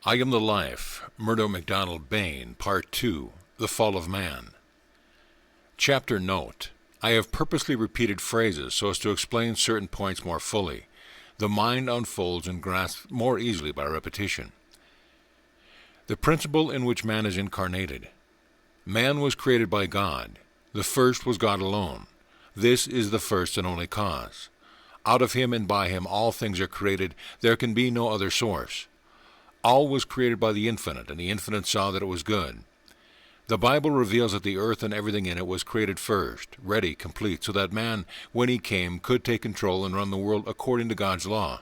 I Am the Life, Murdo MacDonald Bayne, Part 2, The Fall of Man. Chapter Note: I have purposely repeated phrases so as to explain certain points more fully. The mind unfolds and grasps more easily by repetition. The principle in which man is incarnated. Man was created by God. The first was God alone. This is the first and only cause. Out of him and by him all things are created. There can be no other source. All was created by the Infinite, and the Infinite saw that it was good. The Bible reveals that the earth and everything in it was created first, ready, complete, so that man, when he came, could take control and run the world according to God's law.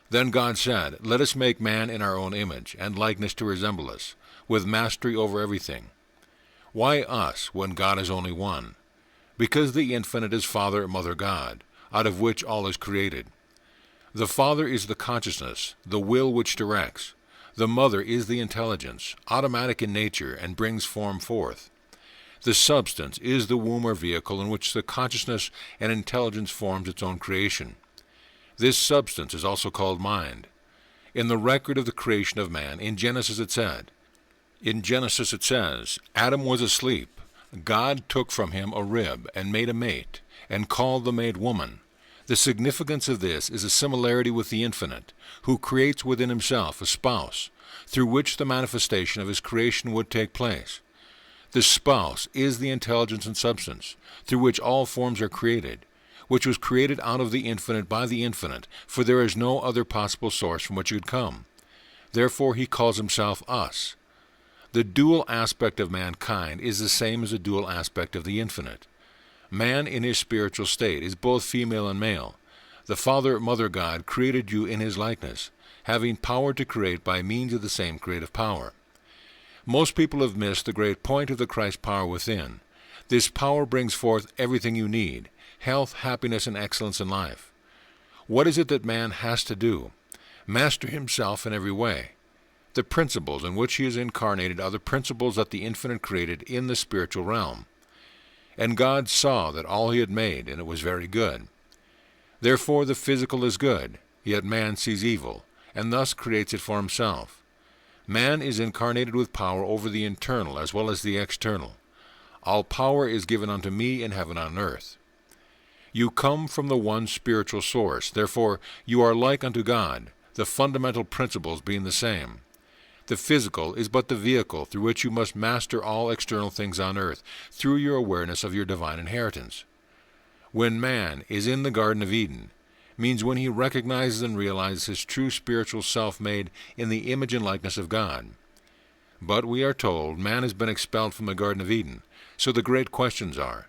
Then God said, "Let us make man in our own image, and likeness to resemble us, with mastery over everything." Why us, when God is only one? Because the Infinite is Father, Mother, God, out of which all is created. The Father is the consciousness, the will which directs. The Mother is the intelligence, automatic in nature, and brings form forth. The substance is the womb or vehicle in which the consciousness and intelligence forms its own creation. This substance is also called mind. In the record of the creation of man, in Genesis it says, Adam was asleep. God took from him a rib and made a mate, and called the maid woman. The significance of this is a similarity with the Infinite, who creates within himself a spouse, through which the manifestation of his creation would take place. The spouse is the intelligence and substance, through which all forms are created, which was created out of the Infinite by the Infinite, for there is no other possible source from which it could come. Therefore he calls himself us. The dual aspect of mankind is the same as the dual aspect of the Infinite. Man in his spiritual state is both female and male. The Father, Mother God created you in his likeness, having power to create by means of the same creative power. Most people have missed the great point of the Christ power within. This power brings forth everything you need: health, happiness, and excellence in life. What is it that man has to do? Master himself in every way. The principles in which he is incarnated are the principles that the Infinite created in the spiritual realm. And God saw that all he had made, and it was very good. Therefore the physical is good, yet man sees evil, and thus creates it for himself. Man is incarnated with power over the internal as well as the external. All power is given unto me in heaven and on earth. You come from the one spiritual source, therefore you are like unto God, the fundamental principles being the same. The physical is but the vehicle through which you must master all external things on earth, through your awareness of your divine inheritance. When man is in the Garden of Eden, means when he recognizes and realizes his true spiritual self made in the image and likeness of God. But we are told man has been expelled from the Garden of Eden, so the great questions are,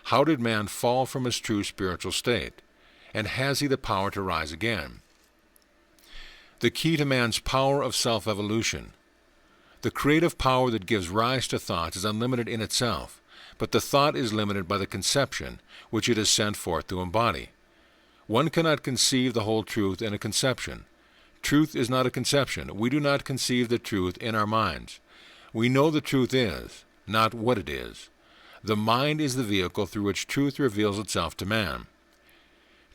how did man fall from his true spiritual state? And has he the power to rise again? The key to man's power of self-evolution. The creative power that gives rise to thoughts is unlimited in itself, but the thought is limited by the conception which it is sent forth to embody. One cannot conceive the whole truth in a conception. Truth is not a conception. We do not conceive the truth in our minds. We know the truth is, not what it is. The mind is the vehicle through which truth reveals itself to man.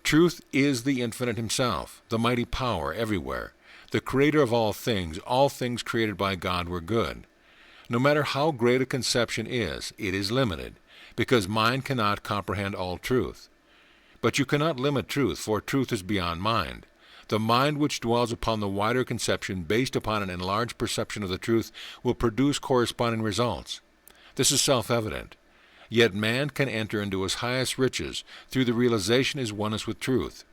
Truth is the Infinite himself, the mighty power everywhere, the creator of all things created by God were good. No matter how great a conception is, it is limited, because mind cannot comprehend all truth. But you cannot limit truth, for truth is beyond mind. The mind which dwells upon the wider conception based upon an enlarged perception of the truth will produce corresponding results. This is self-evident. Yet man can enter into his highest riches through the realization of his oneness with truth.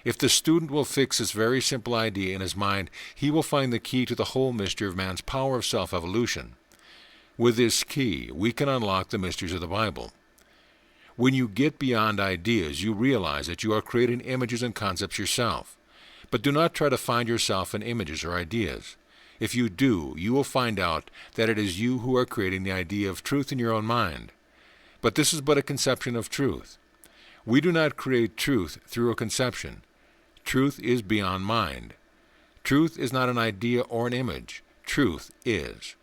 If the student will fix this very simple idea in his mind, he will find the key to the whole mystery of man's power of self-evolution. With this key, we can unlock the mysteries of the Bible. When you get beyond ideas, you realize that you are creating images and concepts yourself. But do not try to find yourself in images or ideas. If you do, you will find out that it is you who are creating the idea of truth in your own mind. But this is but a conception of truth. We do not create truth through a conception. Truth is beyond mind. Truth is not an idea or an image. Truth is.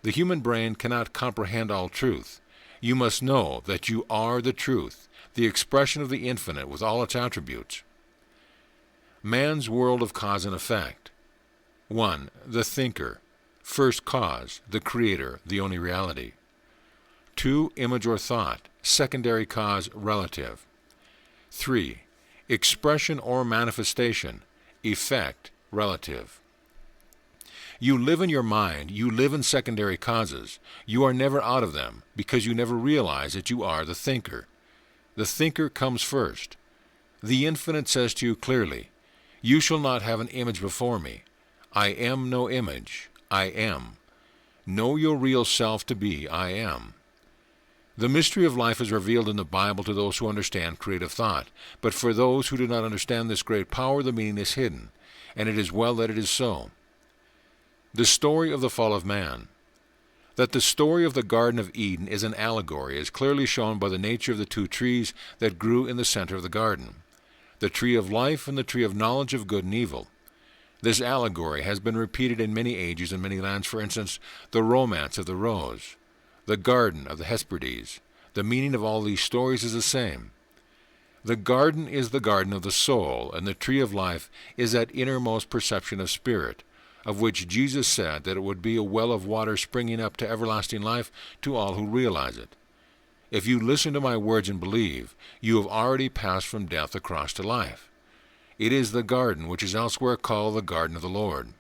The human brain cannot comprehend all truth. You must know that you are the truth, the expression of the Infinite with all its attributes. Man's world of cause and effect. 1. The thinker, first cause, the creator, the only reality. 2. Image or thought, secondary cause, relative. 3. Expression or manifestation, effect, relative. You live in your mind, you live in secondary causes. You are never out of them, because you never realize that you are the thinker. The thinker comes first. The infinite says to you clearly, "You shall not have an image before me. I am no image. I am. Know your real self to be I am." The mystery of life is revealed in the Bible to those who understand creative thought, but for those who do not understand this great power, the meaning is hidden, and it is well that it is so. The story of the fall of man. That the story of the Garden of Eden is an allegory is clearly shown by the nature of the two trees that grew in the center of the garden, the tree of life and the tree of knowledge of good and evil. This allegory has been repeated in many ages and many lands. For instance, the romance of the rose, the garden of the Hesperides. The meaning of all these stories is the same. The garden is the garden of the soul, and the tree of life is that innermost perception of spirit, of which Jesus said that it would be a well of water springing up to everlasting life to all who realize it. If you listen to my words and believe, you have already passed from death across to life. It is the garden which is elsewhere called the garden of the Lord.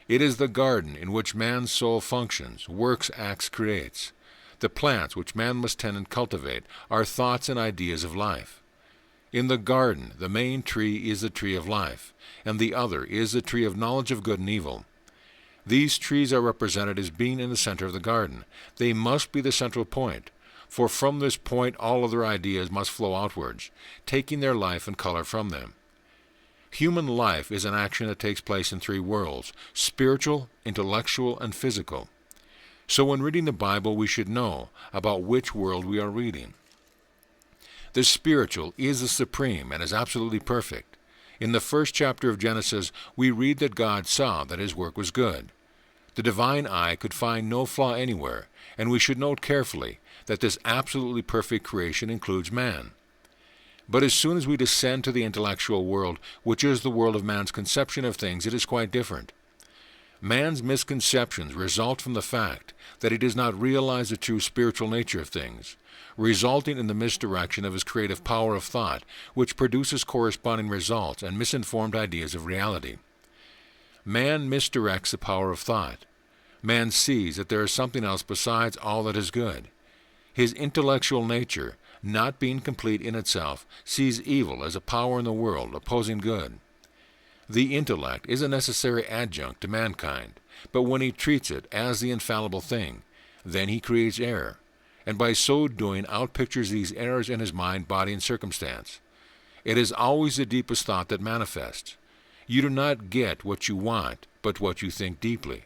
It is the garden in which man's soul functions, works, acts, creates. The plants which man must tend and cultivate are thoughts and ideas of life. In the garden, the main tree is the tree of life, and the other is the tree of knowledge of good and evil. These trees are represented as being in the center of the garden. They must be the central point, for from this point all other ideas must flow outwards, taking their life and color from them. Human life is an action that takes place in three worlds: spiritual, intellectual, and physical. So when reading the Bible, we should know about which world we are reading. The spiritual is the supreme and is absolutely perfect. In the first chapter of Genesis, we read that God saw that his work was good. The divine eye could find no flaw anywhere, and we should note carefully that this absolutely perfect creation includes man. But as soon as we descend to the intellectual world, which is the world of man's conception of things, it is quite different. Man's misconceptions result from the fact that he does not realize the true spiritual nature of things, resulting in the misdirection of his creative power of thought, which produces corresponding results and misinformed ideas of reality. Man misdirects the power of thought. Man sees that there is something else besides all that is good. His intellectual nature, not being complete in itself, sees evil as a power in the world opposing good. The intellect is a necessary adjunct to mankind, but when he treats it as the infallible thing, then he creates error, and by so doing outpictures these errors in his mind, body, and circumstance. It is always the deepest thought that manifests. You do not get what you want, but what you think deeply.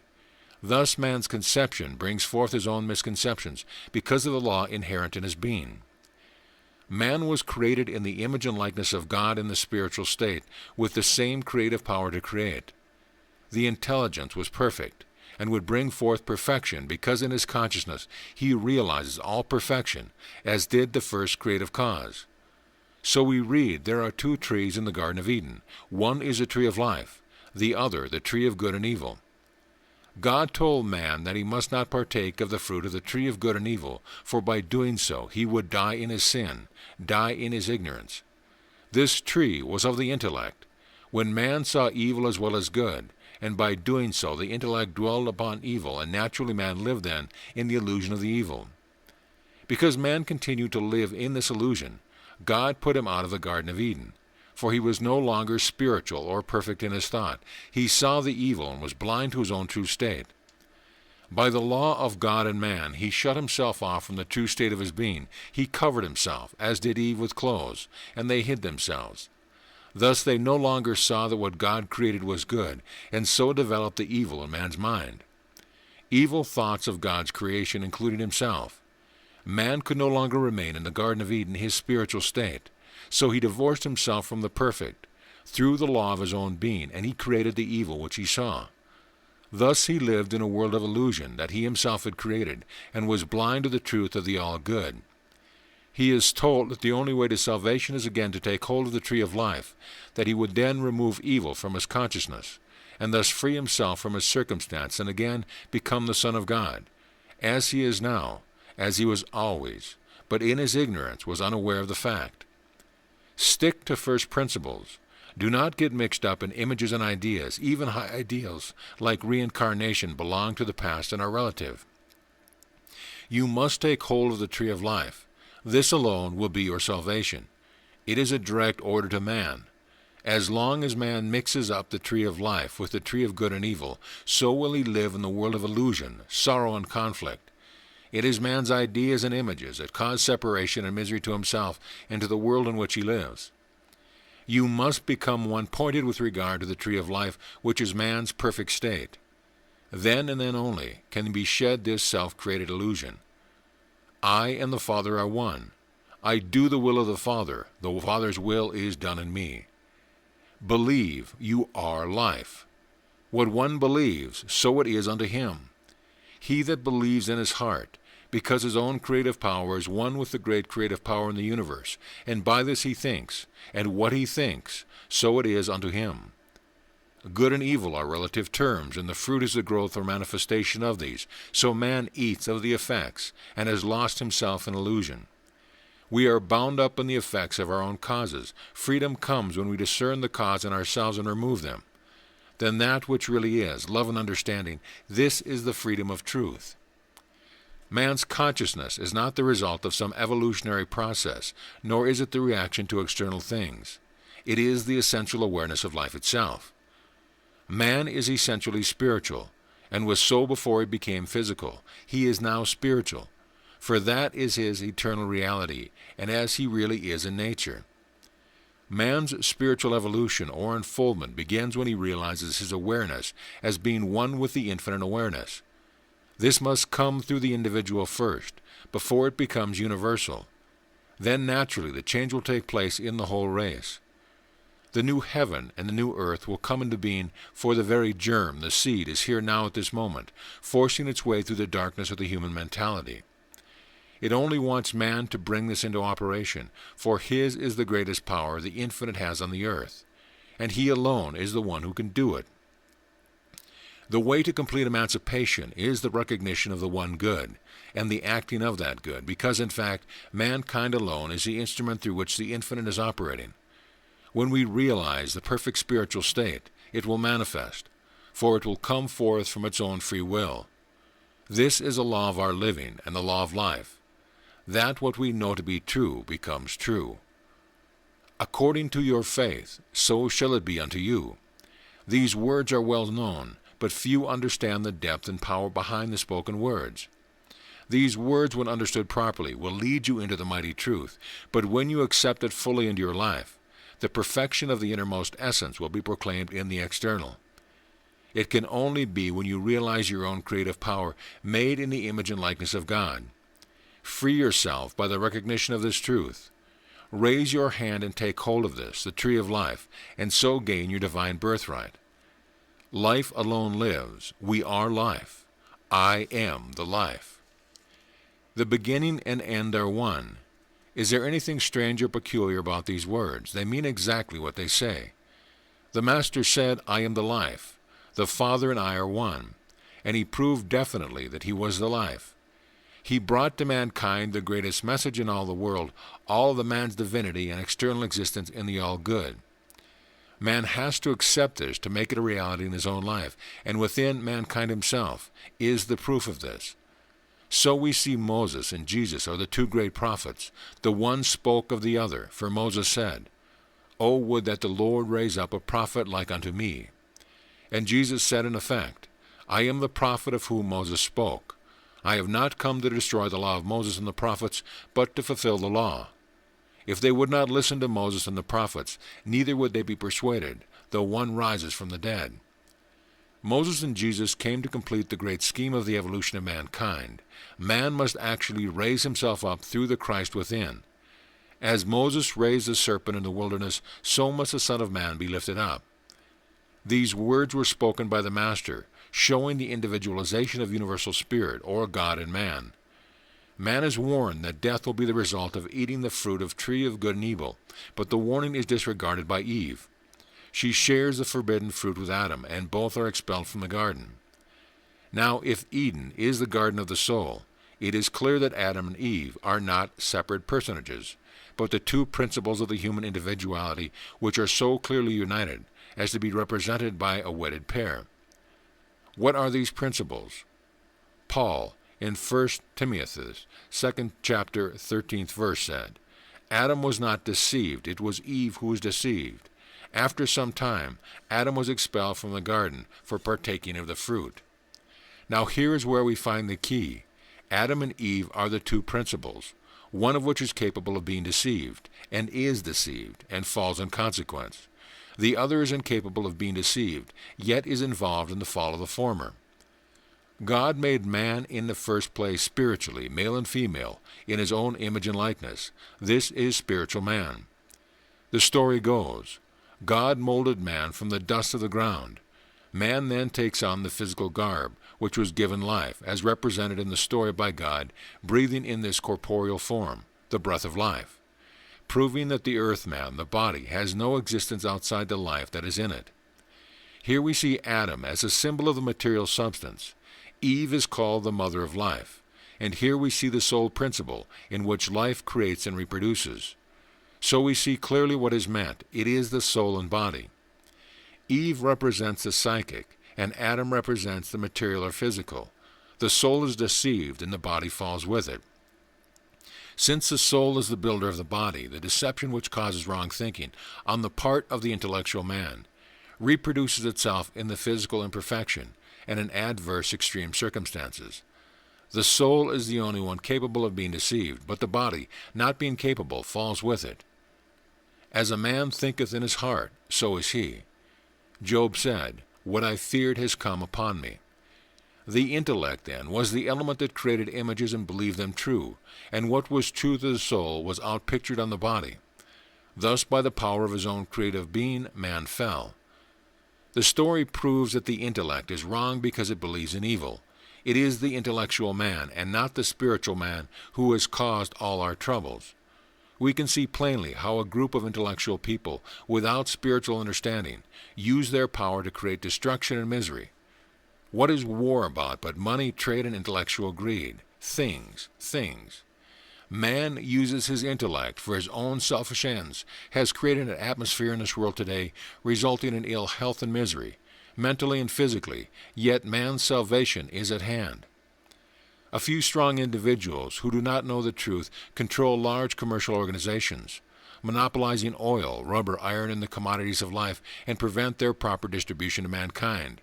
Thus man's conception brings forth his own misconceptions, because of the law inherent in his being. Man was created in the image and likeness of God in the spiritual state, with the same creative power to create. The intelligence was perfect, and would bring forth perfection, because in his consciousness he realizes all perfection, as did the first creative cause. So we read there are two trees in the Garden of Eden. One is the tree of life, the other the tree of good and evil. God told man that he must not partake of the fruit of the tree of good and evil, for by doing so he would die in his sin, die in his ignorance. This tree was of the intellect, when man saw evil as well as good, and by doing so the intellect dwelled upon evil, and naturally man lived then in the illusion of the evil. Because man continued to live in this illusion, God put him out of the Garden of Eden, for he was no longer spiritual or perfect in his thought. He saw the evil and was blind to his own true state. By the law of God and man, he shut himself off from the true state of his being. He covered himself, as did Eve, with clothes, and they hid themselves. Thus they no longer saw that what God created was good, and so developed the evil in man's mind. Evil thoughts of God's creation included himself. Man could no longer remain in the Garden of Eden, his spiritual state. So he divorced himself from the perfect, through the law of his own being, and he created the evil which he saw. Thus he lived in a world of illusion that he himself had created, and was blind to the truth of the all-good. He is told that the only way to salvation is again to take hold of the tree of life, that he would then remove evil from his consciousness, and thus free himself from his circumstance and again become the Son of God, as he is now, as he was always, but in his ignorance was unaware of the fact. Stick to first principles. Do not get mixed up in images and ideas. Even high ideals like reincarnation belong to the past and are relative. You must take hold of the tree of life. This alone will be your salvation. It is a direct order to man. As long as man mixes up the tree of life with the tree of good and evil, so will he live in the world of illusion, sorrow, and conflict. It is man's ideas and images that cause separation and misery to himself and to the world in which he lives. You must become one-pointed with regard to the tree of life, which is man's perfect state. Then and then only can be shed this self-created illusion. I and the Father are one. I do the will of the Father. The Father's will is done in me. Believe you are life. What one believes, so it is unto him. He that believes in his heart, because his own creative power is one with the great creative power in the universe, and by this he thinks, and what he thinks, so it is unto him. Good and evil are relative terms, and the fruit is the growth or manifestation of these, so man eats of the effects, and has lost himself in illusion. We are bound up in the effects of our own causes. Freedom comes when we discern the cause in ourselves and remove them. Then that which really is, love and understanding, this is the freedom of truth. Man's consciousness is not the result of some evolutionary process, nor is it the reaction to external things. It is the essential awareness of life itself. Man is essentially spiritual, and was so before he became physical. He is now spiritual, for that is his eternal reality, and as he really is in nature. Man's spiritual evolution or unfoldment begins when he realizes his awareness as being one with the infinite awareness. This must come through the individual first, before it becomes universal. Then naturally the change will take place in the whole race. The new heaven and the new earth will come into being, for the very germ, the seed, is here now at this moment, forcing its way through the darkness of the human mentality. It only wants man to bring this into operation, for his is the greatest power the infinite has on the earth, and he alone is the one who can do it. The way to complete emancipation is the recognition of the one good, and the acting of that good, because in fact mankind alone is the instrument through which the infinite is operating. When we realize the perfect spiritual state, it will manifest, for it will come forth from its own free will. This is a law of our living and the law of life. That what we know to be true becomes true. According to your faith, so shall it be unto you. These words are well known, but few understand the depth and power behind the spoken words. These words, when understood properly, will lead you into the mighty truth, but when you accept it fully into your life, the perfection of the innermost essence will be proclaimed in the external. It can only be when you realize your own creative power, made in the image and likeness of God. Free yourself by the recognition of this truth. Raise your hand and take hold of this, the tree of life, and so gain your divine birthright. Life alone lives. We are life. I am the life. The beginning and end are one. Is there anything strange or peculiar about these words? They mean exactly what they say. The Master said, I am the life. The Father and I are one. And he proved definitely that he was the life. He brought to mankind the greatest message in all the world, all of the man's divinity and external existence in the all-good. Man has to accept this to make it a reality in his own life, and within mankind himself is the proof of this. So we see Moses and Jesus are the two great prophets. The one spoke of the other, for Moses said, O would that the Lord raise up a prophet like unto me. And Jesus said in effect, I am the prophet of whom Moses spoke. I have not come to destroy the law of Moses and the prophets, but to fulfill the law. If they would not listen to Moses and the prophets, neither would they be persuaded, though one rises from the dead. Moses and Jesus came to complete the great scheme of the evolution of mankind. Man must actually raise himself up through the Christ within. As Moses raised the serpent in the wilderness, so must the Son of Man be lifted up. These words were spoken by the Master, showing the individualization of universal spirit, or God in man. Man is warned that death will be the result of eating the fruit of tree of good and evil, but the warning is disregarded by Eve. She shares the forbidden fruit with Adam, and both are expelled from the garden. Now, if Eden is the garden of the soul, it is clear that Adam and Eve are not separate personages, but the two principles of the human individuality which are so clearly united as to be represented by a wedded pair. What are these principles? Paul, in 1 Timothy, 2nd chapter, 13th verse said, Adam was not deceived, it was Eve who was deceived. After some time, Adam was expelled from the garden for partaking of the fruit. Now here is where we find the key. Adam and Eve are the two principles, one of which is capable of being deceived, and is deceived, and falls in consequence. The other is incapable of being deceived, yet is involved in the fall of the former. God made man in the first place spiritually, male and female, in his own image and likeness. This is spiritual man. The story goes, God molded man from the dust of the ground. Man then takes on the physical garb, which was given life, as represented in the story by God, breathing in this corporeal form, the breath of life, proving that the earth man, the body, has no existence outside the life that is in it. Here we see Adam as a symbol of the material substance. Eve is called the mother of life, and here we see the soul principle, in which life creates and reproduces. So we see clearly what is meant. It is the soul and body. Eve represents the psychic, and Adam represents the material or physical. The soul is deceived, and the body falls with it. Since the soul is the builder of the body, the deception which causes wrong thinking on the part of the intellectual man reproduces itself in the physical imperfection and in adverse extreme circumstances. The soul is the only one capable of being deceived, but the body, not being capable, falls with it. As a man thinketh in his heart, so is he. Job said, What I feared has come upon me. The intellect, then, was the element that created images and believed them true, and what was true to the soul was outpictured on the body. Thus, by the power of his own creative being, man fell. The story proves that the intellect is wrong because it believes in evil. It is the intellectual man, and not the spiritual man, who has caused all our troubles. We can see plainly how a group of intellectual people, without spiritual understanding, use their power to create destruction and misery. What is war about but money, trade, and intellectual greed? Things. Man uses his intellect for his own selfish ends, has created an atmosphere in this world today resulting in ill health and misery, mentally and physically, yet man's salvation is at hand. A few strong individuals who do not know the truth control large commercial organizations, monopolizing oil, rubber, iron, and the commodities of life, and prevent their proper distribution to mankind.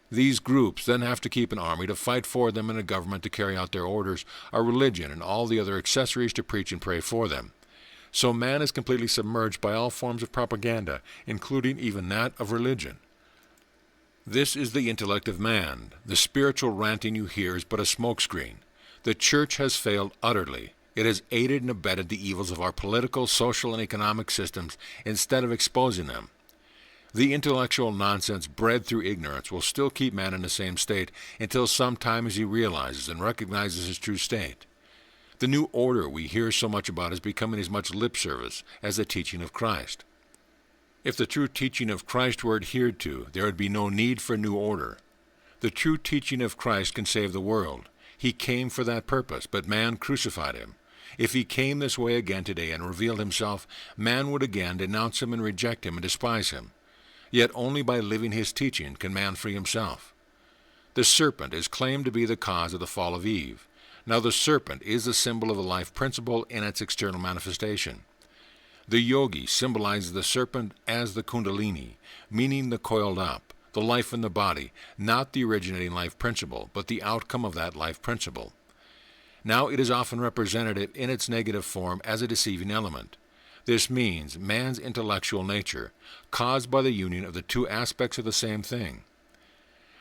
These groups then have to keep an army to fight for them and a government to carry out their orders, a religion, and all the other accessories to preach and pray for them. So man is completely submerged by all forms of propaganda, including even that of religion. This is the intellect of man. The spiritual ranting you hear is but a smokescreen. The church has failed utterly. It has aided and abetted the evils of our political, social, and economic systems instead of exposing them. The intellectual nonsense bred through ignorance will still keep man in the same state until some time as he realizes and recognizes his true state. The new order we hear so much about is becoming as much lip service as the teaching of Christ. If the true teaching of Christ were adhered to, there would be no need for new order. The true teaching of Christ can save the world. He came for that purpose, but man crucified him. If he came this way again today and revealed himself, man would again denounce him and reject him and despise him. Yet only by living his teaching can man free himself. The serpent is claimed to be the cause of the fall of Eve. Now the serpent is the symbol of the life principle in its external manifestation. The yogi symbolizes the serpent as the kundalini, meaning the coiled up, the life in the body, not the originating life principle, but the outcome of that life principle. Now it is often represented in its negative form as a deceiving element. This means man's intellectual nature, caused by the union of the two aspects of the same thing.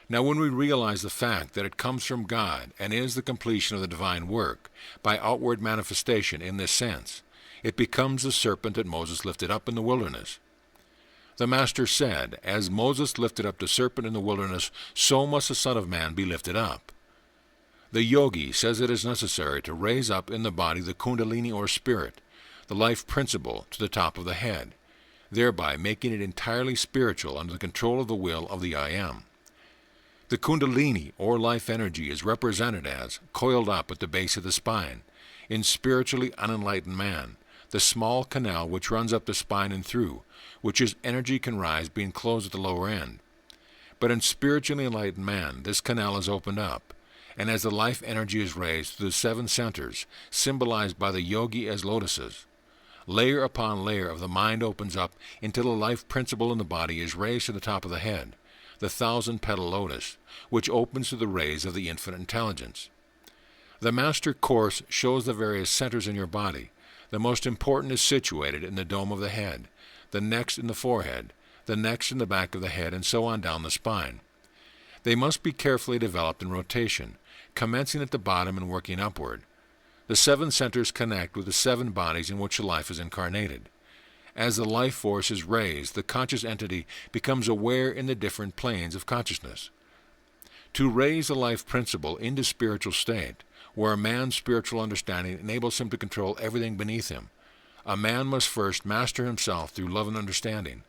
Now when we realize the fact that it comes from God and is the completion of the divine work, by outward manifestation in this sense, it becomes the serpent that Moses lifted up in the wilderness. The Master said, As Moses lifted up the serpent in the wilderness, so must the Son of Man be lifted up. The yogi says it is necessary to raise up in the body the kundalini or spirit, the life principle, to the top of the head. thereby making it entirely spiritual under the control of the will of the I Am. The Kundalini, or life energy, is represented as coiled up at the base of the spine. In spiritually unenlightened man, the small canal which runs up the spine and through, which is energy can rise being closed at the lower end. But in spiritually enlightened man, this canal is opened up, and as the life energy is raised through the 7 centers, symbolized by the yogi as lotuses, layer upon layer of the mind opens up until the life principle in the body is raised to the top of the head, the 1,000-petal lotus, which opens to the rays of the infinite intelligence. The Master Course shows the various centers in your body. The most important is situated in the dome of the head, the next in the forehead, the next in the back of the head, and so on down the spine. They must be carefully developed in rotation, commencing at the bottom and working upward. The 7 centers connect with the 7 bodies in which the life is incarnated. As the life force is raised, the conscious entity becomes aware in the different planes of consciousness. To raise the life principle into spiritual state, where a man's spiritual understanding enables him to control everything beneath him, a man must first master himself through love and understanding.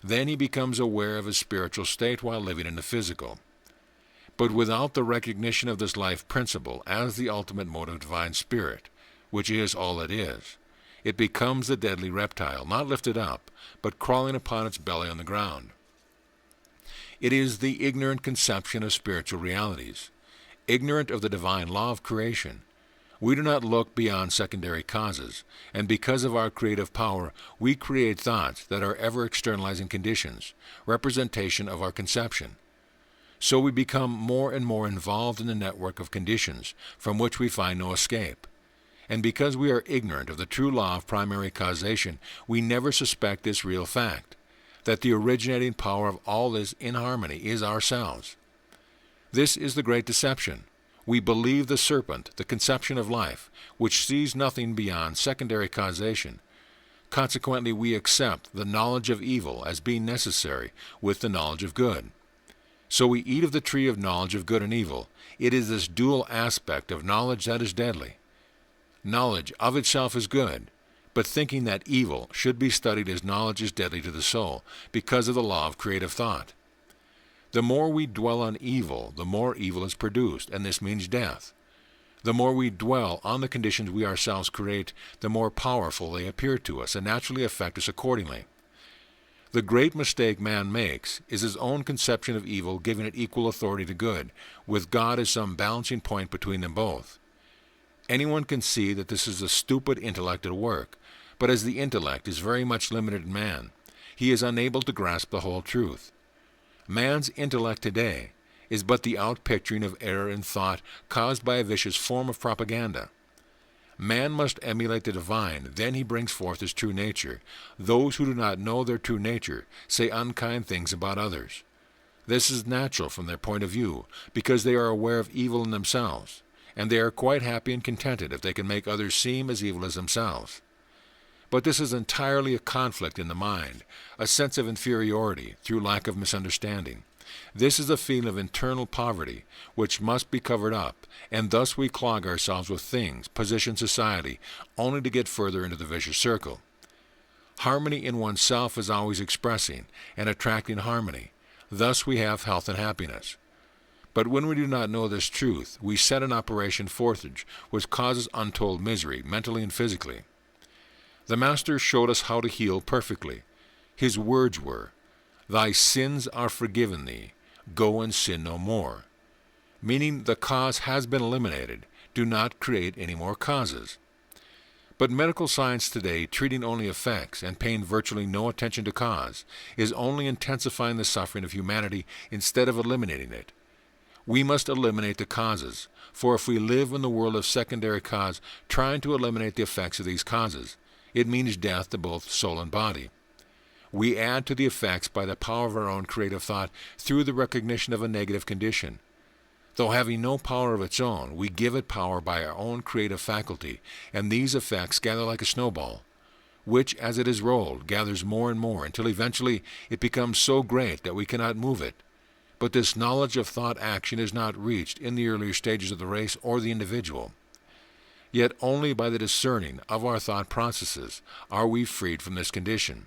Then he becomes aware of his spiritual state while living in the physical. But without the recognition of this life principle as the ultimate mode of divine spirit, which is all it is, it becomes the deadly reptile, not lifted up, but crawling upon its belly on the ground. It is the ignorant conception of spiritual realities, ignorant of the divine law of creation. We do not look beyond secondary causes, and because of our creative power, we create thoughts that are ever externalizing conditions, representation of our conception. So we become more and more involved in the network of conditions from which we find no escape. And because we are ignorant of the true law of primary causation, we never suspect this real fact, that the originating power of all this inharmony is ourselves. This is the great deception. We believe the serpent, the conception of life, which sees nothing beyond secondary causation. Consequently, we accept the knowledge of evil as being necessary with the knowledge of good. So we eat of the tree of knowledge of good and evil. It is this dual aspect of knowledge that is deadly. Knowledge of itself is good, but thinking that evil should be studied as knowledge is deadly to the soul because of the law of creative thought. The more we dwell on evil, the more evil is produced, and this means death. The more we dwell on the conditions we ourselves create, the more powerful they appear to us and naturally affect us accordingly. The great mistake man makes is his own conception of evil giving it equal authority to good, with God as some balancing point between them both. Anyone can see that this is a stupid intellect at work, but as the intellect is very much limited in man, he is unable to grasp the whole truth. Man's intellect today is but the outpicturing of error in thought caused by a vicious form of propaganda. Man must emulate the divine, then he brings forth his true nature. Those who do not know their true nature say unkind things about others. This is natural from their point of view, because they are aware of evil in themselves, and they are quite happy and contented if they can make others seem as evil as themselves. But this is entirely a conflict in the mind, a sense of inferiority through lack of misunderstanding. This is a feeling of internal poverty, which must be covered up, and thus we clog ourselves with things, position, society, only to get further into the vicious circle. Harmony in oneself is always expressing and attracting harmony. Thus we have health and happiness. But when we do not know this truth, we set in operation forthage, which causes untold misery, mentally and physically. The Master showed us how to heal perfectly. His words were, "Thy sins are forgiven thee, go and sin no more," meaning the cause has been eliminated. Do not create any more causes. But medical science today, treating only effects and paying virtually no attention to cause, is only intensifying the suffering of humanity instead of eliminating it. We must eliminate the causes, for if we live in the world of secondary cause, trying to eliminate the effects of these causes, it means death to both soul and body. We add to the effects by the power of our own creative thought through the recognition of a negative condition. Though having no power of its own, we give it power by our own creative faculty, and these effects gather like a snowball, which, as it is rolled, gathers more and more, until eventually it becomes so great that we cannot move it. But this knowledge of thought action is not reached in the earlier stages of the race or the individual. Yet only by the discerning of our thought processes are we freed from this condition.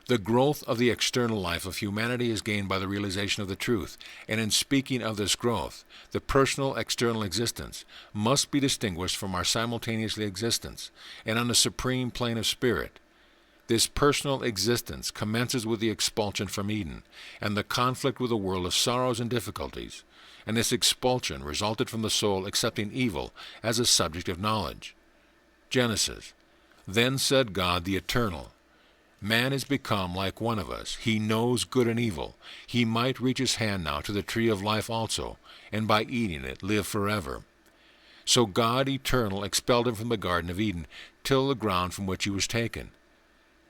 The growth of the external life of humanity is gained by the realization of the truth, and in speaking of this growth, the personal external existence must be distinguished from our simultaneously existence, and on the supreme plane of spirit. This personal existence commences with the expulsion from Eden, and the conflict with a world of sorrows and difficulties, and this expulsion resulted from the soul accepting evil as a subject of knowledge. Genesis. Then said God the Eternal, Man is become like one of us. He knows good and evil. He might reach his hand now to the tree of life also, and by eating it live forever. So God Eternal expelled him from the Garden of Eden, till the ground from which he was taken.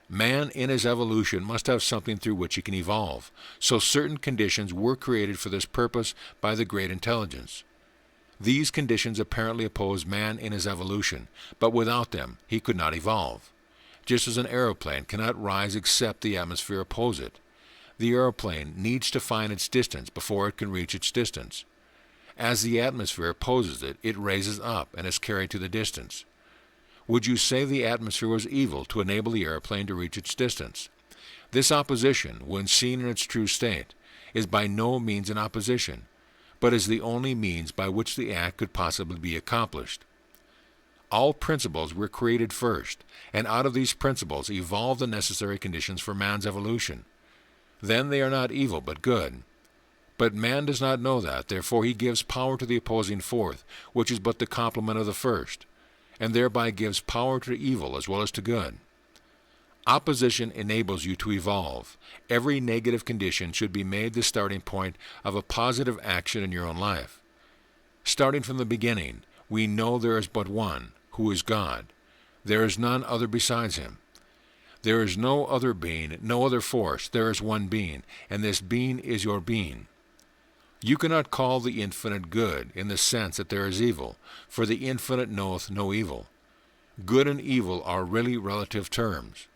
Man in his evolution must have something through which he can evolve, so certain conditions were created for this purpose by the great intelligence. These conditions apparently oppose man in his evolution, but without them he could not evolve. Just as an aeroplane cannot rise except the atmosphere oppose it. The aeroplane needs to find its distance before it can reach its distance. As the atmosphere opposes it, it raises up and is carried to the distance. Would you say the atmosphere was evil to enable the airplane to reach its distance? This opposition, when seen in its true state, is by no means an opposition, but is the only means by which the act could possibly be accomplished. All principles were created first, and out of these principles evolved the necessary conditions for man's evolution. Then they are not evil, but good. But man does not know that, therefore he gives power to the opposing fourth, which is but the complement of the first, and thereby gives power to evil as well as to good. Opposition enables you to evolve. Every negative condition should be made the starting point of a positive action in your own life. Starting from the beginning, we know there is but one, who is God. There is none other besides him. There is no other being, no other force. There is one being, and this being is your being. You cannot call the infinite good in the sense that there is evil, for the infinite knoweth no evil. Good and evil are really relative terms.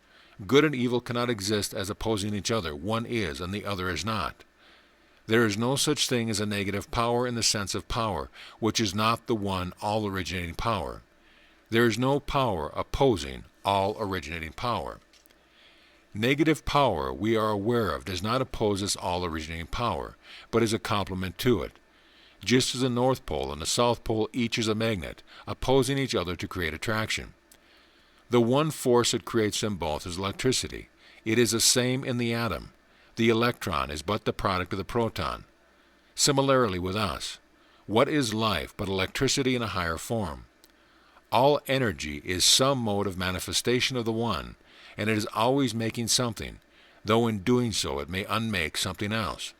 Good and evil cannot exist as opposing each other. One is, and the other is not. There is no such thing as a negative power in the sense of power, which is not the one all-originating power. There is no power opposing all-originating power. Negative power, we are aware of, does not oppose this all-originating power, but is a complement to it. Just as the North Pole and the South Pole each is a magnet, opposing each other to create attraction. The one force that creates them both is electricity. It is the same in the atom. The electron is but the product of the proton. Similarly with us, what is life but electricity in a higher form? All energy is some mode of manifestation of the one, and it is always making something, though in doing so it may unmake something else.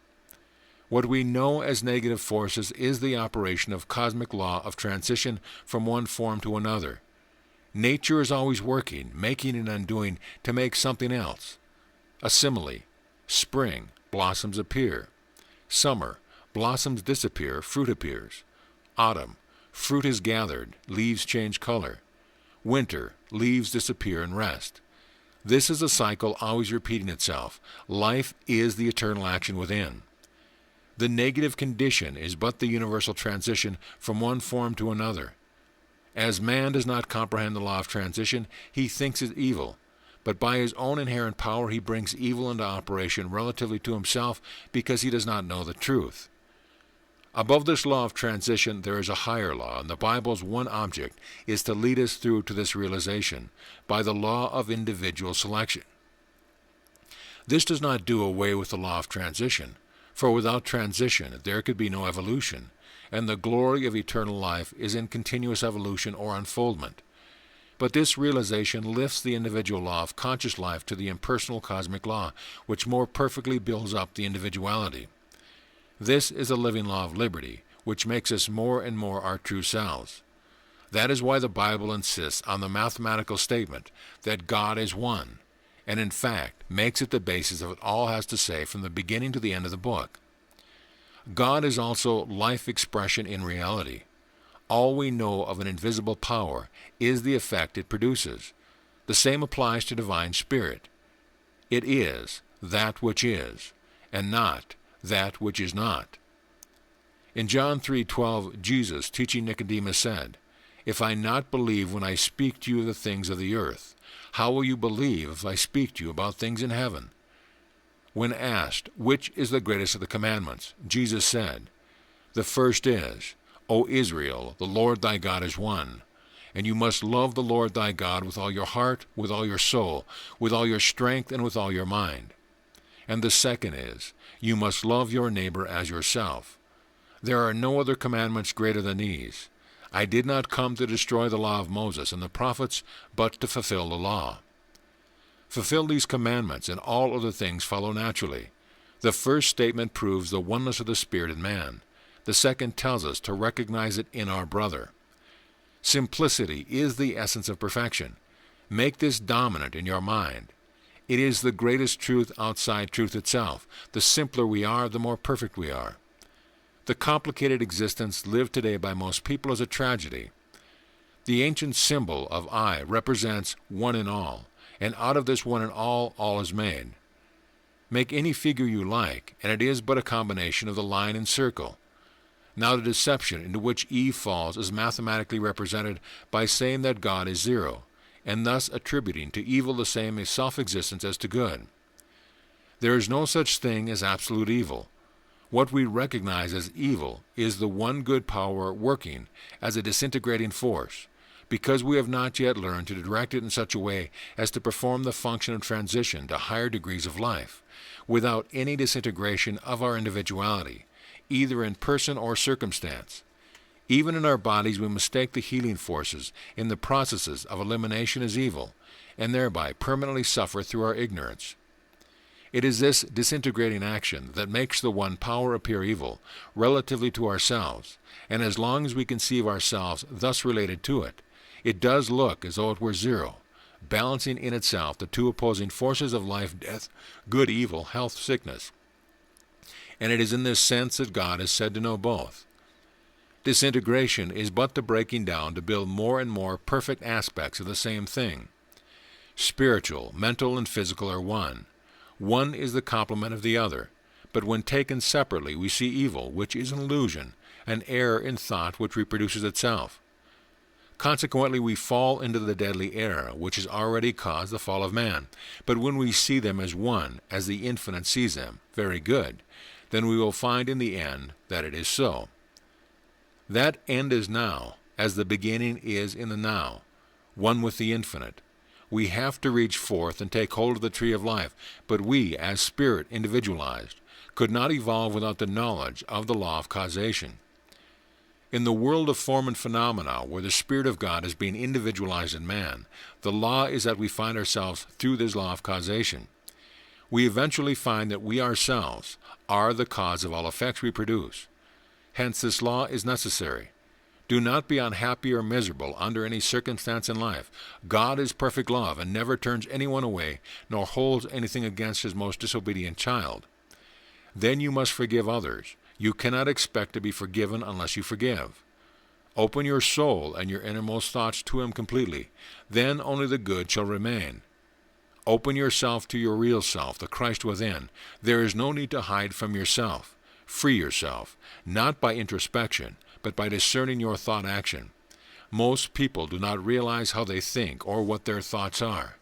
What we know as negative forces is the operation of cosmic law of transition from one form to another. Nature is always working, making and undoing to make something else. A simile: spring, blossoms appear. Summer, blossoms disappear, fruit appears. Autumn, fruit is gathered, leaves change color. Winter, leaves disappear and rest. This is a cycle always repeating itself. Life is the eternal action within. The negative condition is but the universal transition from one form to another. As man does not comprehend the law of transition, he thinks it evil, but by his own inherent power he brings evil into operation relatively to himself because he does not know the truth. Above this law of transition there is a higher law, and the Bible's one object is to lead us through to this realization by the law of individual selection. This does not do away with the law of transition, for without transition there could be no evolution, and the glory of eternal life is in continuous evolution or unfoldment. But this realization lifts the individual law of conscious life to the impersonal cosmic law, which more perfectly builds up the individuality. This is a living law of liberty, which makes us more and more our true selves. That is why the Bible insists on the mathematical statement that God is one, and in fact makes it the basis of what all has to say from the beginning to the end of the book. God is also life expression in reality. All we know of an invisible power is the effect it produces. The same applies to divine spirit. It is that which is, and not that which is not. In John 3:12, Jesus, teaching Nicodemus, said, "If I not believe when I speak to you the things of the earth, How will you believe if I speak to you about things in heaven? When asked, which is the greatest of the commandments, Jesus said, the first is, O Israel, the Lord thy God is one, and you must love the Lord thy God with all your heart, with all your soul, with all your strength, and with all your mind. And the second is, you must love your neighbor as yourself. There are no other commandments greater than these. I did not come to destroy the law of Moses and the prophets, but to fulfill the law. Fulfill these commandments, and all other things follow naturally. The first statement proves the oneness of the Spirit in man. The second tells us to recognize it in our brother. Simplicity is the essence of perfection. Make this dominant in your mind. It is the greatest truth outside truth itself. The simpler we are, the more perfect we are. The complicated existence lived today by most people is a tragedy. The ancient symbol of I represents one in all, and out of this one in all is made. Make any figure you like, and it is but a combination of the line and circle. Now the deception into which Eve falls is mathematically represented by saying that God is zero, and thus attributing to evil the same self-existence as to good. There is no such thing as absolute evil. What we recognize as evil is the one good power working as a disintegrating force, because we have not yet learned to direct it in such a way as to perform the function of transition to higher degrees of life, without any disintegration of our individuality, either in person or circumstance. Even in our bodies we mistake the healing forces in the processes of elimination as evil, and thereby permanently suffer through our ignorance. It is this disintegrating action that makes the one power appear evil, relatively to ourselves, and as long as we conceive ourselves thus related to it, it does look as though it were zero, balancing in itself the two opposing forces of life, death, good, evil, health, sickness. And it is in this sense that God is said to know both. Disintegration is but the breaking down to build more and more perfect aspects of the same thing. Spiritual, mental, and physical are one. One is the complement of the other, but when taken separately we see evil, which is an illusion, an error in thought which reproduces itself. Consequently we fall into the deadly error which has already caused the fall of man. But when we see them as one, as the infinite sees them, very good, then we will find in the end that it is so. That end is now, as the beginning is in the now, one with the infinite. We have to reach forth and take hold of the tree of life, but we, as spirit individualized, could not evolve without the knowledge of the law of causation. In the world of form and phenomena, where the Spirit of God is being individualized in man, the law is that we find ourselves through this law of causation. We eventually find that we ourselves are the cause of all effects we produce. Hence this law is necessary. Do not be unhappy or miserable under any circumstance in life. God is perfect love and never turns anyone away, nor holds anything against his most disobedient child. Then you must forgive others. You cannot expect to be forgiven unless you forgive. Open your soul and your innermost thoughts to him completely. Then only the good shall remain. Open yourself to your real self, the Christ within. There is no need to hide from yourself. Free yourself, not by introspection, but by discerning your thought action. Most people do not realize how they think or what their thoughts are.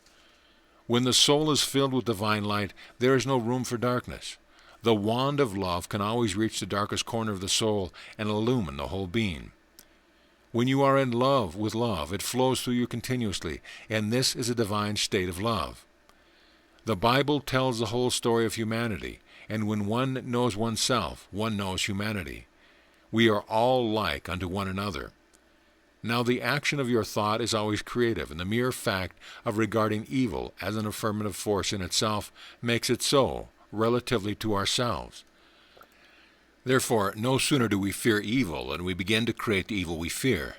When the soul is filled with divine light, there is no room for darkness. The wand of love can always reach the darkest corner of the soul and illumine the whole being. When you are in love with love, it flows through you continuously, and this is a divine state of love. The Bible tells the whole story of humanity, and when one knows oneself, one knows humanity. We are all like unto one another. Now the action of your thought is always creative, and the mere fact of regarding evil as an affirmative force in itself makes it so, relatively to ourselves. Therefore, no sooner do we fear evil than we begin to create the evil we fear.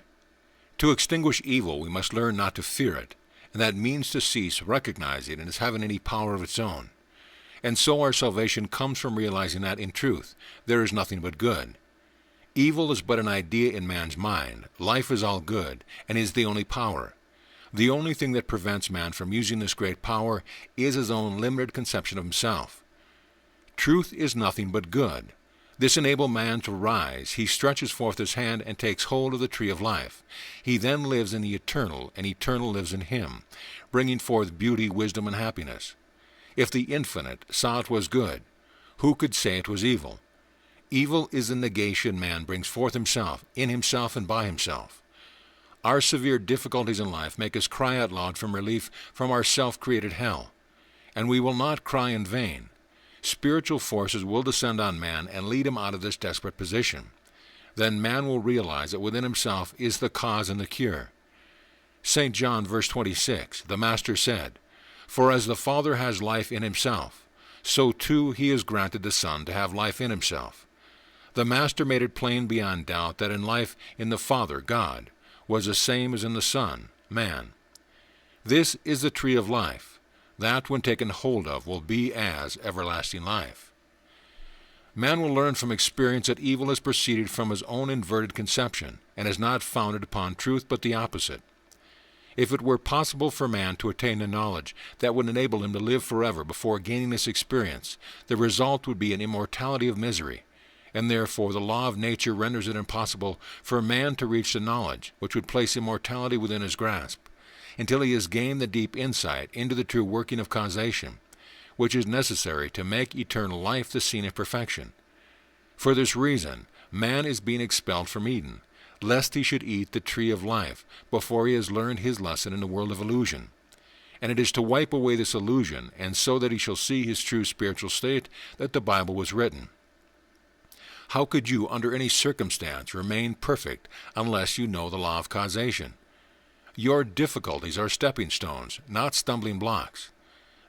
To extinguish evil, we must learn not to fear it, and that means to cease recognizing it as having any power of its own. And so our salvation comes from realizing that, in truth, there is nothing but good. Evil is but an idea in man's mind. Life is all good, and is the only power. The only thing that prevents man from using this great power is his own limited conception of himself. Truth is nothing but good. This enables man to rise. He stretches forth his hand and takes hold of the tree of life. He then lives in the eternal, and eternal lives in him, bringing forth beauty, wisdom, and happiness. If the infinite saw it was good, who could say it was evil? Evil is the negation man brings forth himself, in himself and by himself. Our severe difficulties in life make us cry out loud for relief from our self-created hell. And we will not cry in vain. Spiritual forces will descend on man and lead him out of this desperate position. Then man will realize that within himself is the cause and the cure. St. John, verse 26, the Master said, "For as the Father has life in himself, so too he has granted the Son to have life in himself." The Master made it plain beyond doubt that in life in the Father, God, was the same as in the Son, man. This is the tree of life. That, when taken hold of, will be as everlasting life. Man will learn from experience that evil has proceeded from his own inverted conception, and is not founded upon truth but the opposite. If it were possible for man to attain a knowledge that would enable him to live forever before gaining this experience, the result would be an immortality of misery, and therefore the law of nature renders it impossible for man to reach the knowledge which would place immortality within his grasp, until he has gained the deep insight into the true working of causation, which is necessary to make eternal life the scene of perfection. For this reason, man is being expelled from Eden, lest he should eat the tree of life before he has learned his lesson in the world of illusion. And it is to wipe away this illusion, and so that he shall see his true spiritual state, that the Bible was written. How could you, under any circumstance, remain perfect unless you know the law of causation? Your difficulties are stepping stones, not stumbling blocks.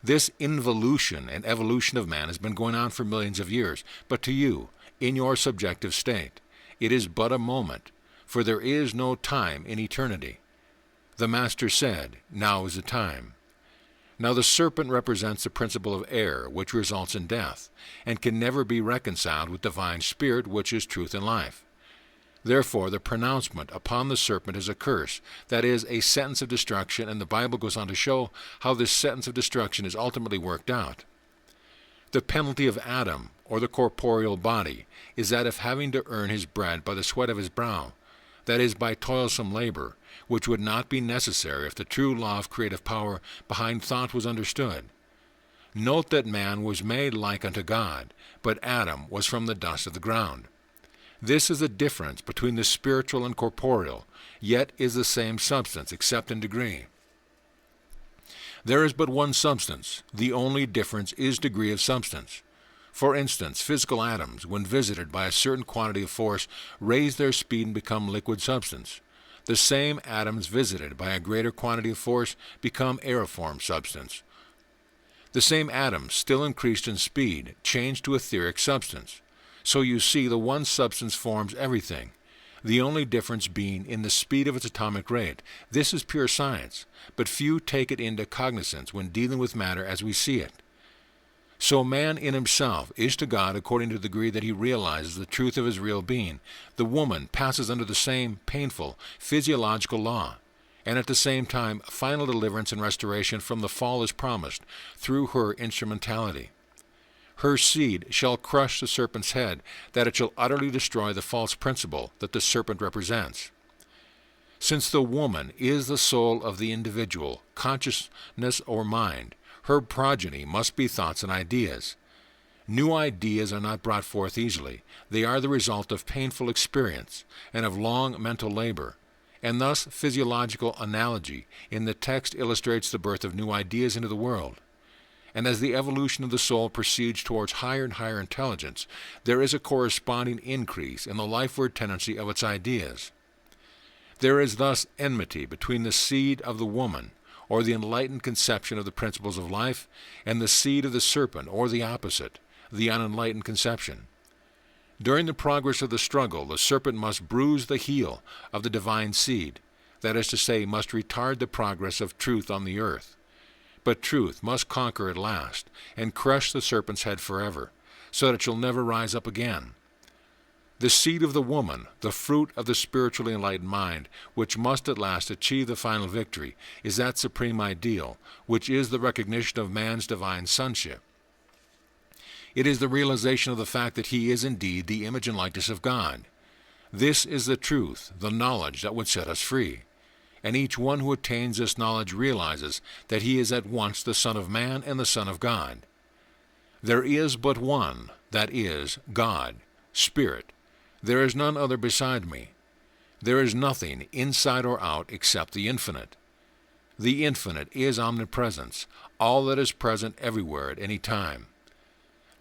This involution and evolution of man has been going on for millions of years, but to you, in your subjective state, it is but a moment, for there is no time in eternity. The Master said, "Now is the time." Now the serpent represents the principle of error, which results in death, and can never be reconciled with divine spirit, which is truth and life. Therefore the pronouncement upon the serpent is a curse, that is, a sentence of destruction, and the Bible goes on to show how this sentence of destruction is ultimately worked out. The penalty of Adam, or the corporeal body, is that of having to earn his bread by the sweat of his brow, that is, by toilsome labor, which would not be necessary if the true law of creative power behind thought was understood. Note that man was made like unto God, but Adam was from the dust of the ground. This is the difference between the spiritual and corporeal, yet is the same substance, except in degree. There is but one substance. The only difference is degree of substance. For instance, physical atoms, when visited by a certain quantity of force, raise their speed and become liquid substance. The same atoms visited by a greater quantity of force become aeriform substance. The same atoms, still increased in speed, change to etheric substance. So you see, the one substance forms everything, the only difference being in the speed of its atomic rate. This is pure science, but few take it into cognizance when dealing with matter as we see it. So man in himself is to God according to the degree that he realizes the truth of his real being. The woman passes under the same painful physiological law, and at the same time final deliverance and restoration from the fall is promised through her instrumentality. Her seed shall crush the serpent's head, that it shall utterly destroy the false principle that the serpent represents. Since the woman is the soul of the individual, consciousness or mind, her progeny must be thoughts and ideas. New ideas are not brought forth easily. They are the result of painful experience and of long mental labor, and thus physiological analogy in the text illustrates the birth of new ideas into the world. And as the evolution of the soul proceeds towards higher and higher intelligence, there is a corresponding increase in the lifeward tendency of its ideas. There is thus enmity between the seed of the woman, or the enlightened conception of the principles of life, and the seed of the serpent, or the opposite, the unenlightened conception. During the progress of the struggle, the serpent must bruise the heel of the divine seed, that is to say, must retard the progress of truth on the earth. But truth must conquer at last, and crush the serpent's head forever, so that it shall never rise up again. The seed of the woman, the fruit of the spiritually enlightened mind, which must at last achieve the final victory, is that supreme ideal, which is the recognition of man's divine sonship. It is the realization of the fact that he is indeed the image and likeness of God. This is the truth, the knowledge that would set us free. And each one who attains this knowledge realizes that he is at once the Son of Man and the Son of God. There is but one, that is, God, Spirit. There is none other beside me. There is nothing, inside or out, except the infinite. The infinite is omnipresence, all that is present everywhere at any time.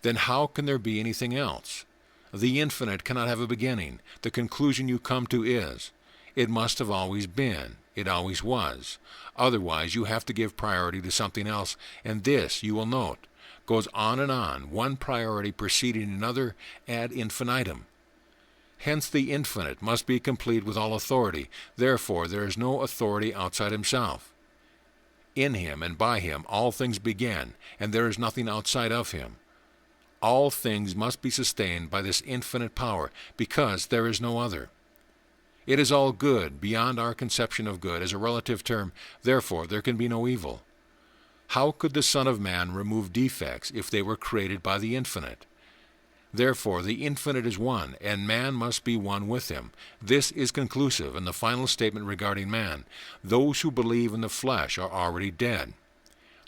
Then how can there be anything else? The infinite cannot have a beginning. The conclusion you come to is, it must have always been, it always was. Otherwise you have to give priority to something else, and this, you will note, goes on, one priority preceding another ad infinitum. Hence the infinite must be complete with all authority. Therefore there is no authority outside himself. In him and by him all things began, and there is nothing outside of him. All things must be sustained by this infinite power, because there is no other. It is all good, beyond our conception of good as a relative term, therefore there can be no evil. How could the Son of Man remove defects if they were created by the infinite? Therefore the infinite is one, and man must be one with him. This is conclusive in the final statement regarding man. Those who believe in the flesh are already dead.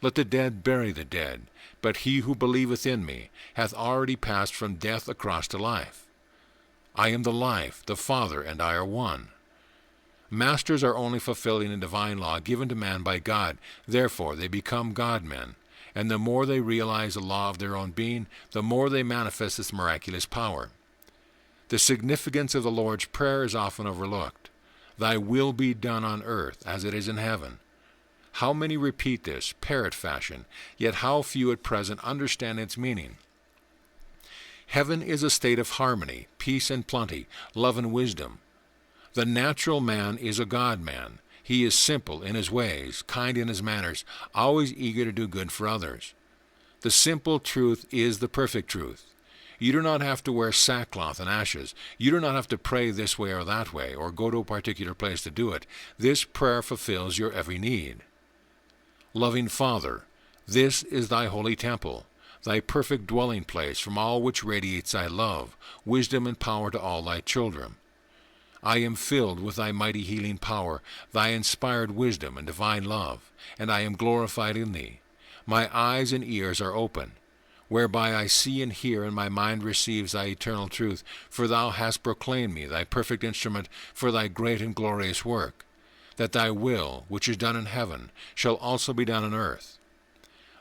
Let the dead bury the dead, but he who believeth in me hath already passed from death across to life. I am the life, the Father and I are one. Masters are only fulfilling a divine law given to man by God, therefore they become God-men. And the more they realize the law of their own being, the more they manifest this miraculous power. The significance of the Lord's Prayer is often overlooked. Thy will be done on earth as it is in heaven. How many repeat this, parrot fashion, yet how few at present understand its meaning. Heaven is a state of harmony, peace and plenty, love and wisdom. The natural man is a God-man. He is simple in his ways, kind in his manners, always eager to do good for others. The simple truth is the perfect truth. You do not have to wear sackcloth and ashes. You do not have to pray this way or that way, or go to a particular place to do it. This prayer fulfills your every need. Loving Father, this is thy holy temple, thy perfect dwelling place from all which radiates thy love, wisdom and power to all thy children. I am filled with thy mighty healing power, thy inspired wisdom and divine love, and I am glorified in thee. My eyes and ears are open, whereby I see and hear, and my mind receives thy eternal truth, for thou hast proclaimed me thy perfect instrument for thy great and glorious work, that thy will, which is done in heaven, shall also be done on earth.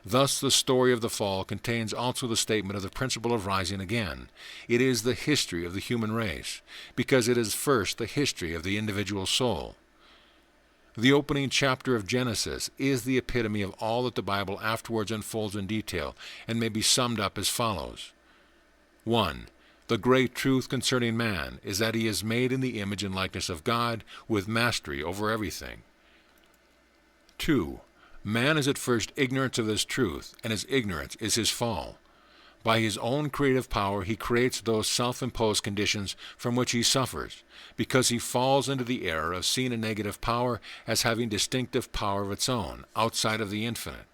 Thus the story of the fall contains also the statement of the principle of rising again. It is the history of the human race, because it is first the history of the individual soul. The opening chapter of Genesis is the epitome of all that the Bible afterwards unfolds in detail, and may be summed up as follows. 1. The great truth concerning man is that he is made in the image and likeness of God, with mastery over everything. 2. Man is at first ignorant of this truth, and his ignorance is his fall. By his own creative power he creates those self-imposed conditions from which he suffers, because he falls into the error of seeing a negative power as having distinctive power of its own, outside of the infinite.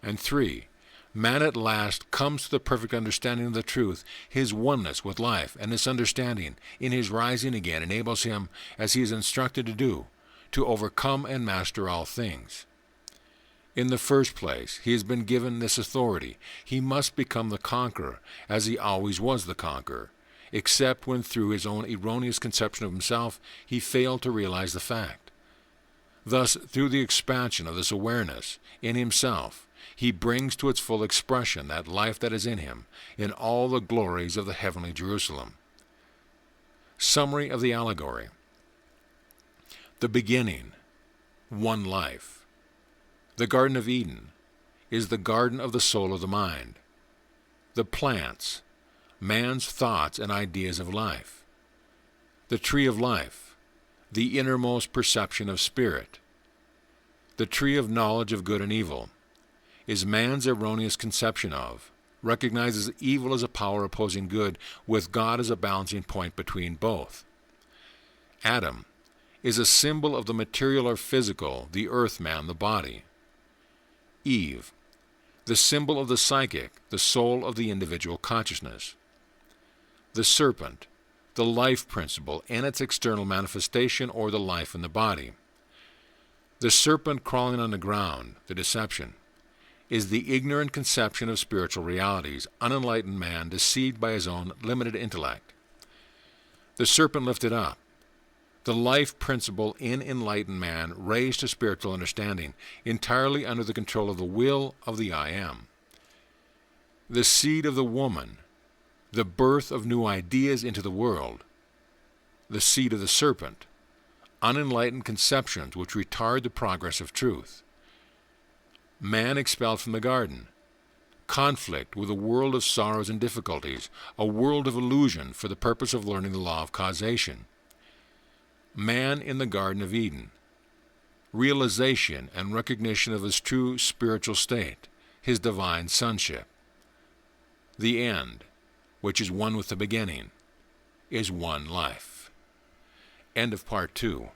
And 3. Man at last comes to the perfect understanding of the truth, his oneness with life, and this understanding, in his rising again, enables him, as he is instructed to do, to overcome and master all things. In the first place, he has been given this authority. He must become the conqueror, as he always was the conqueror, except when through his own erroneous conception of himself he failed to realize the fact. Thus, through the expansion of this awareness in himself, he brings to its full expression that life that is in him, in all the glories of the heavenly Jerusalem. Summary of the Allegory. The beginning, one life. The Garden of Eden is the garden of the soul of the mind. The plants, man's thoughts and ideas of life. The tree of life, the innermost perception of spirit. The tree of knowledge of good and evil is man's erroneous conception of, recognizes evil as a power opposing good, with God as a balancing point between both. Adam is a symbol of the material or physical, the earth man, the body. Eve, The symbol of the psychic, the soul of the individual consciousness. The serpent, the life principle and its external manifestation, or the life in the body. The serpent crawling on the ground, the deception, is the ignorant conception of spiritual realities, unenlightened man deceived by his own limited intellect. The serpent lifted up, the life principle in enlightened man raised to spiritual understanding, entirely under the control of the will of the I Am. The seed of the woman, the birth of new ideas into the world. The seed of the serpent, unenlightened conceptions which retard the progress of truth. Man expelled from the garden, conflict with a world of sorrows and difficulties, a world of illusion for the purpose of learning the law of causation. Man in the Garden of Eden, realization and recognition of his true spiritual state, his divine sonship. The end, which is one with the beginning, is one life. End of Part 2.